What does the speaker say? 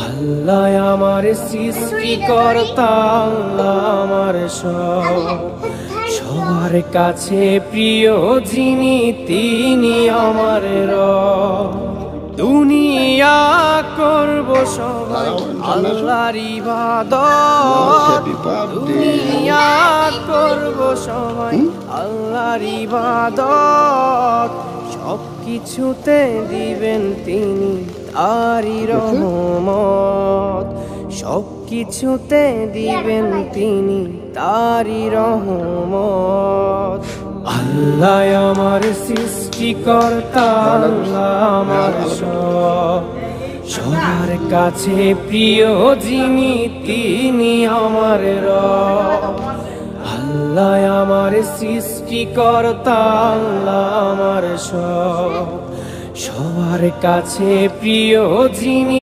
আল্লাহ আমার সৃষ্টিকর্তা, আল্লাহ আমার সবার কাছে প্রিয় যিনি, তিনি আমার রব। দুনিয়া করব সবাই আল্লাহর ইবাদত, দুনিয়া করব সবাই আল্লাহর ইবাদত। সব কিছুতে দিবেন তিনি তারই রহমত, সব কিছুতে দিবেন তিনি তারই রহমত। আল্লাহ আমার সৃষ্টিকর্তা, আল্লাহ আমার সবার কাছে প্রিয় যিনি, তিনি আমার রব। আল্লাহ আমার সৃষ্টিকর্তা, আল্লাহ আমার সবার কাছে প্রিয় যিনি।